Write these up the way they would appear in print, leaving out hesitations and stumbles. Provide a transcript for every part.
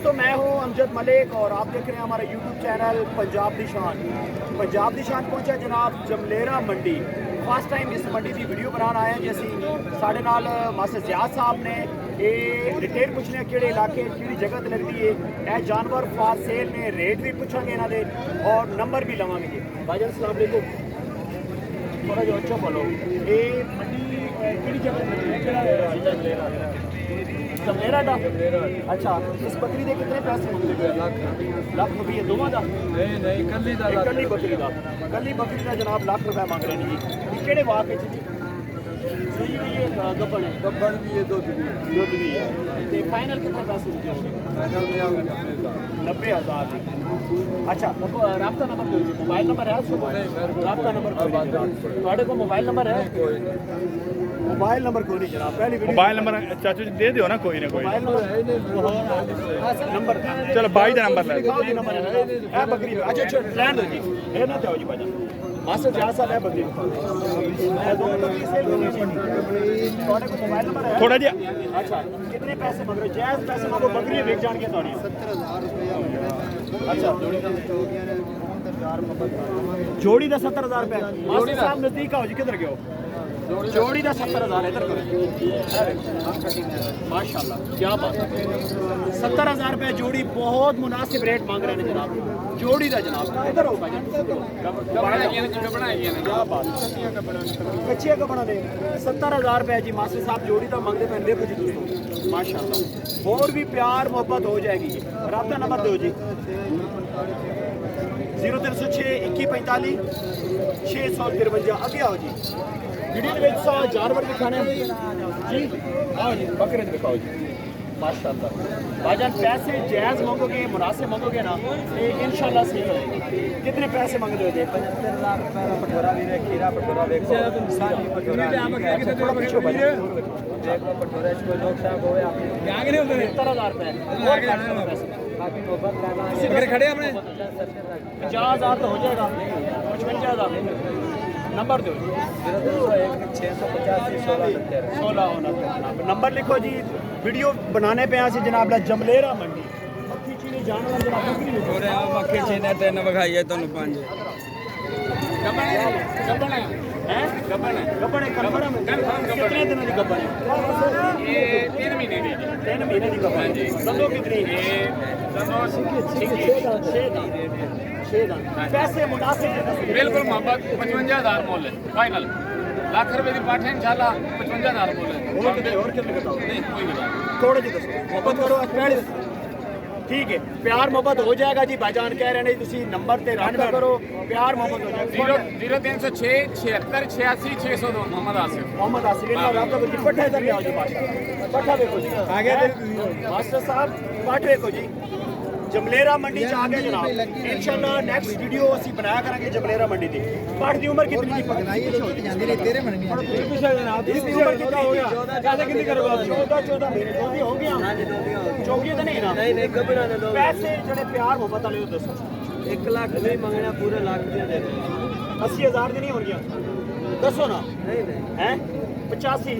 दोस्तों मैं हूं अमजद मलिक और आप देख रहे हैं हमारा यूट्यूब चैनल पंजाब दी शान। पंजाब दी शान पहुंचा जनाब जमलेरा मंडी। फर्स्ट टाइम इस मंडी की वीडियो बनाना आए हैं जैसी साढ़े नाल मास्टर ज़ियाद साहब ने ये डिटेल पूछने कि इलाके कि जगह ते लगती है यह जानवर फार सेल ने रेट भी पूछांगे इन्हों के और नंबर भी लवांगे। भाईजान अस्सलाम वालेकुम, थोड़ा जो अच्छा बोलो ये मंडी कि जगह जमलेरा दा। अच्छा इस बकरी के कितने पैसे मंगते लाख रुपये दोवां दा? नहीं कल्ली बकरी का जनाब लाख रुपए मांग रहे हैं जी। केड़े वाक सही हुई है गब्बन है? गब्बन भी है, दूध भी है। तो फाइनल कितने पैसे होंगे? 90,000। अच्छा राब्ता नंबर दो जी, मोबाइल नंबर है उसको? राब्ता नंबर को मोबाइल नंबर है? मोबाइल नंबर कोई नहीं जनाब, पहली मोबाइल नंबर चाचू जी दे दियो ना कोई ना कोई मोबाइल नंबर चलो भाई का नंबर ले बकरी। अच्छा लैंड दो जी, ये ना जाओ जी भाई मास्टर ज़ियाद साहब है बकरी मोबाइल नंबर है थोड़ा जी। अच्छा कितने पैसे मंग रहे? जायज़ पैसे मंगो, बकरी बेच जान के थोड़ी। 70,000 रुपये। अच्छा जोड़ी का 70,000 रुपये। मास्टर साहब नज़दीक आओ जी, किधर गए हो? जोड़ी का 70,000 इधर करो माशाल्लाह, क्या बात है। 70,000 रुपये जोड़ी, बहुत मुनासिब रेट मांग रहे हैं जनाब जोड़ी का। जनाब इधर हो क्या बात, कच्चिया कपड़ा दे 70,000 रुपये जी मास्टर साहब जोड़ी का मंगते पे। देखो जी दोस्तों माशाल्लाह, और भी प्यार मोहब्बत हो जाएगी जी। राब्ता नंबर दो जी, 0306 2145 653। आगे आओ जी, वीडियो के जानवर दिखाने जी। आओ जी बकरे दिखाओ जी माशाल्लाह। भाईजान पैसे जायज़ मांगोगे, मुनासिब मांगोगे ना ये इंशाल्लाह सही होगा। कितने पैसे मांग रहे हो? 75,000 रुपये पटोरा भी है, खीरा पटोरा भी सारी पटोरा थोड़ा पीछे देखो पटोरा इसको लोग साहब हो गया 70,000 रुपये बाकी बकरे खड़े अपने 50,000 तो हो जाएगा। 55,000 नंबर दो 0685 16 होना। नंबर लिखो जी, वीडियो बनाने पे यहाँ से जनाब जमलेरा मंडी जानवर मक्खी चीने तीन विखाई तुम 5 कितने दिनों की गब्बन है? ये 3 महीने की। 3 महीने की गब्बन है। दंदों कितनी है? पैसे मुनासिब बिल्कुल मोहब्बत 55,000 मोल है फाइनल। लाख रुपए की पाठ है इंशाल्लाह 55,000 मोल है। और कितने बताओ? नहीं कोई नहीं। थोड़े जी दसो, मोहब्बत करो पहले ठीक है। प्यार मोहब्बत हो जाएगा जी। भाईजान कह रहे हैं तुम नंबर ते रन करो, प्यार मोहब्बत हो जाएगा। 0306 76 86 602 मोहम्मद आसिफ। मोहम्मद आसिफ इनका राब्ता करो। पट्ठा इधर ले आओ जी, पट्ठा देखो जी आगे मास्टर साहब पट देखो जी। जमलेरा मंडी च आ गए जनाब। इंशाल्लाह नेक्स्ट वीडियो ਅਸੀਂ बनाया करेंगे जमलेरा मंडी की। पाठ की उम्र कितनी की पकड़ाई है? जांदी नहीं तेरे मन में जनाब इसकी उम्र कितनी हो गया? कैसे कितनी करोगे? 14 महीने जोगी हो गया। हां जी जोगी तो नहीं ना? नहीं गबड़ा ने दो पैसे जड़े प्यार मोहब्बत वाले दसो। 1 लाख नहीं मंगना, पूरे लाख दे दे। 80,000 दी नहीं हो गया दसो ना। नहीं हैं 85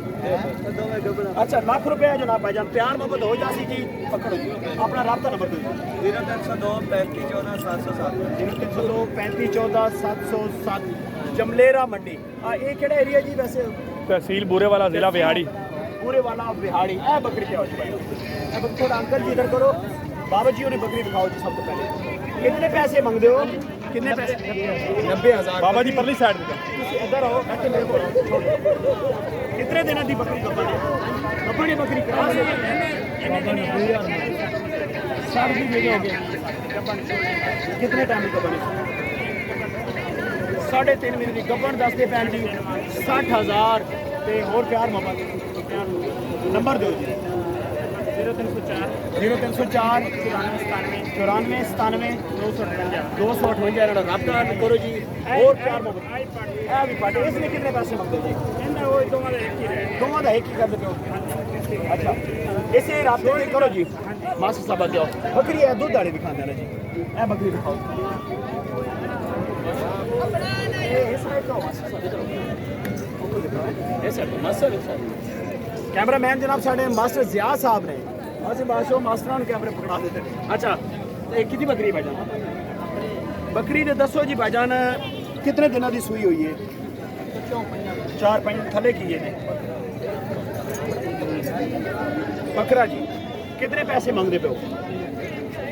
अच्छा लाख रुपए है जनाब। भाईजान प्यार मोहब्बत हो जासी जी। पकड़ो जी अपना राब्ता नंबर दो। 0302 35 14 707 0302 35 14 707 जमलेरा मंडी। ये केड़ा एरिया जी? वैसे तहसील बुरे वाला जिला बिहाड़ी। पूरे वाला बिहाड़ी। ए बकरी क्या हो जी भाई? ए बकरी थोड़ा अंकल जी इधर करो। बाबा जी ने बकरी दिखाओ जी। सब तो पहले कितने पैसे मंगते हो? कितने पैसे? 90,000 बाबा जी परली साइड में इधर आओ। मेरे को कितने दिनों की बकरी गब्बन है? गब्बन बकरी कहाँ से? साढ़े 3 महीने हो गए। कितने टाइम की गब्बन है? 3.5 महीने की गब्बन। 10 के पैन जी 60,000 ते और प्यार मोहब्बत। नंबर दो जी 0304 94 97 258 राब्ता करो जी। और प्यार मोहब्बत इसने कितने पैसे मंगते जी? दोवां दा एक ही कर देते हो। अच्छा इसे राब्ते में करो जी। मास्टर साहब आ जाओ। बकरी है दूध वाली दिखाते हैं जी। ए बकरी दिखाओ। कैमरा मैन जनाब साढ़े मास्टर ज़ियाद साहब ने ਅਸੀਂ ਬਾਸ਼ੋ ਮਾਸਟਰਾਂ ਨੂੰ ਕੈਮਰੇ ਪਕੜਾ ਦਿੱਤੇ ਅੱਛਾ ਇਹ ਕਿੰਨੀ ਬੱਕਰੀ ਭਾਈਜਾਨ ਬੱਕਰੀ ਦੇ ਦੱਸੋ ਜੀ ਭਾਈਜਾਨ ਕਿੰਨੇ ਦਿਨਾਂ ਦੀ ਸੂਈ ਹੋਈ ਹੈ 4-5 ਥੱਲੇ ਕੀ ਹੈ ਬੱਕਰਾ ਜੀ ਕਿੰਨੇ ਪੈਸੇ ਮੰਗਦੇ ਪਿਓ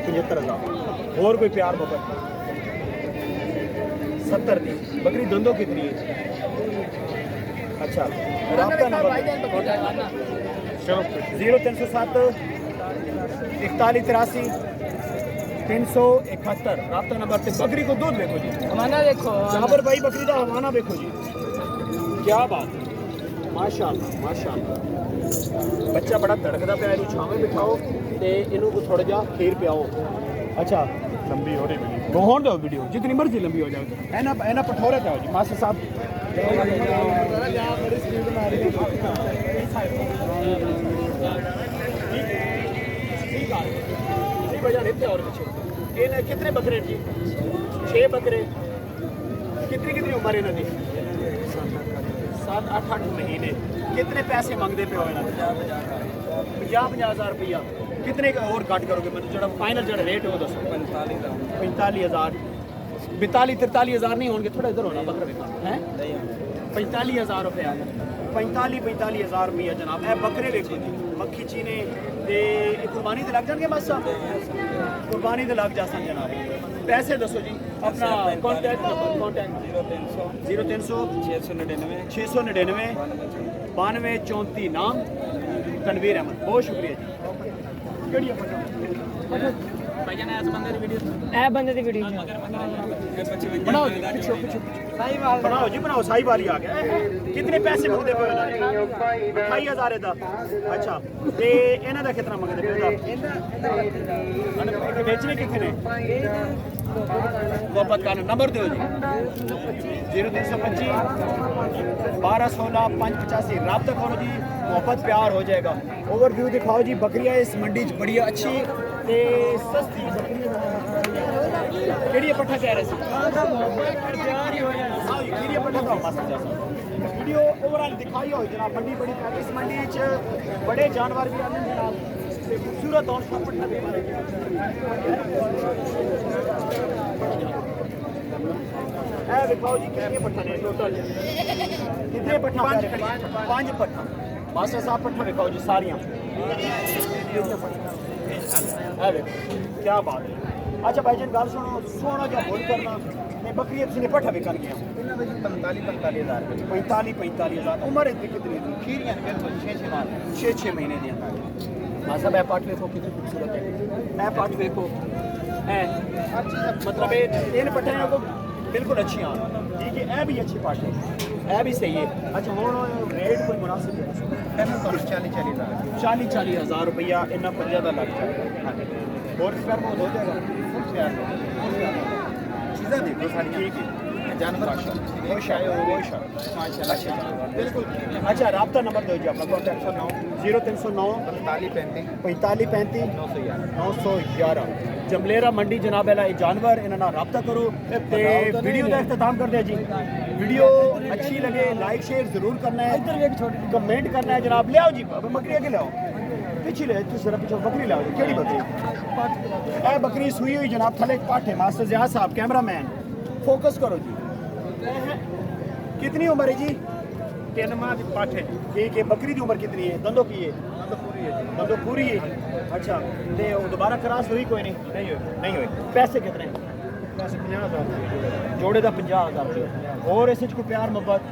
75,000 और कोई प्यार मोहब्बत 70 दी बकरी दंदो कितनी है अच्छा राब्ता नंबर चलो 0307 4183 371 राब्ता नंबर से बकरी को दूध देखो जी हमारा देखो जाबर भाई बकरी का हवाना देखो जी क्या बात है माशाअल्लाह माशाअल्लाह बच्चा बड़ा धड़कदा पिया इनू छावे बिठाओ ते इनू को थोड़ा जा खीर पियाओ अच्छा लंबी हो रही वीडियो वो होने दो वीडियो जितनी मर्जी लंबी हो जाए है ना पठौरे जाओ जी मास्टर साहब कितने बकरे जी 6 बकरे कितनी उम्र है इन्होंने 7-8 महीने कितने पैसे मंगते पे हो 50,000 रुपया कितने का और काट करोगे मतलब जो फाइनल जो रेट है वो दसो 45,000 42-43,000 नहीं होंगे थोड़ा इधर होना बकरा है 45,000 रुपया 45,000 रुपया जनाब है बकरे देखो जी मक्खी चीने ते कुर्बानी ते लग जाएंगे बस कुर्बानी ते लग जासन जनाब पैसे दसो जी अपना कॉन्टैक्ट नंबर कॉन्टैक्ट 0300 699 9234 नाम तनवीर अहमद बहुत शुक्रिया जी बंदे दी वीडियो बनाओ जी पिछो पिछो बनाओ जी बनाओ साई वाली आ गया कितने पैसे मंगते पे 28,000 दा अच्छा ते इन्हां दा कितना मंगदे पे ओदा बेचने कितने मोहब्बत का नंबर दो जी 0325 1216 585 राब्ता करो जी मोहब्बत प्यार हो जाएगा ओवरव्यू दिखाओ जी बकरियां इस मंडी च बड़ी अच्छी ते सस्ती केड़ी पट्ठा कह रहे सी केड़ी पट्ठा का मस्त जैसा वीडियो ओवरऑल दिखाई हो जनाब मंडी बड़ी प्यारी इस मंडी च बड़े जानवर भी आते हैं जनाब ते खूबसूरत और सब पट्ठा दे ए दिखाओ जी कितने पट्ठा ने टोटल कितने पट्ठा 5 पट्ठा मास्टर साहब पट्ठा दिखाओ जी सारियां क्या बात है अच्छा भाईजान गाल सुनो सोना क्या बोल करना मैं बकरी ने पट्ठा भी कर गया 45,000 उम्र इतनी कितनी थी खीरियां बिल्कुल 6 महीने दी मां साहब ए पाठ देखो कितनी खूबसूरत है ए पाठ देखो है मतलब इन पट्टियां को बिल्कुल अच्छी आ ठीक है ए भी अच्छी पाठ है ए भी सही है अच्छा हुण रेट कोई मुनासिब है 40,000 रुपया इन्ना पंजा दा लग जाएगा और स्क्वायर हो जाएगा चीज़ें देखो सारी ठीक है जानवर बिल्कुल अच्छा राब्ता नंबर दो जी अपना कॉन्टैक्ट 0309 45 911 जमलेरा मंडी जनाब है जानवर इन्होंने राब्ता करो ते वीडियो का इख्तिताम कर दिया जी वीडियो अच्छी लगे लाइक शेयर जरूर करना है कमेंट करना है जनाब ले आओ जी बकरी आगे ले आओ पीछे ले पीछे बकरी लाओ जी केड़ी बकरी ए बकरी सुई हुई जनाब थले पाठे मास्टर जियाद साहब कैमरामैन फोकस करो जी कितनी उम्र है जी 3 माह की पाठे ठीक है बकरी की उम्र कितनी है दंदों की है दंदों पूरी है अच्छा ते दोबारा क्रॉस हुई कोई नहीं हुई पैसे कितने पैसे 50,000 जोड़े का 50,000 और इस कोई प्यार मोहब्बत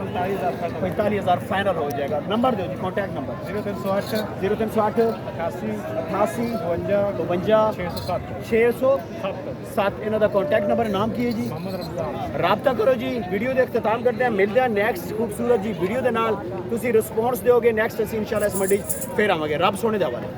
45,000 फाइनल हो जाएगा नंबर दो जी कॉन्टैक्ट नंबर 0308 88 52 607 इन्हों का कॉन्टैक्ट नंबर नाम की है जी राब्ता करो जी वीडियो का इख्तिताम करते हैं मिलते हैं नैक्सट खूबसूरत जी वीडियो के नाल तुसी रिस्पॉन्स दोगे नैक्सट असीं इंशाल्लाह इस मंडी फिर आवांगे रब सोने दा हवाले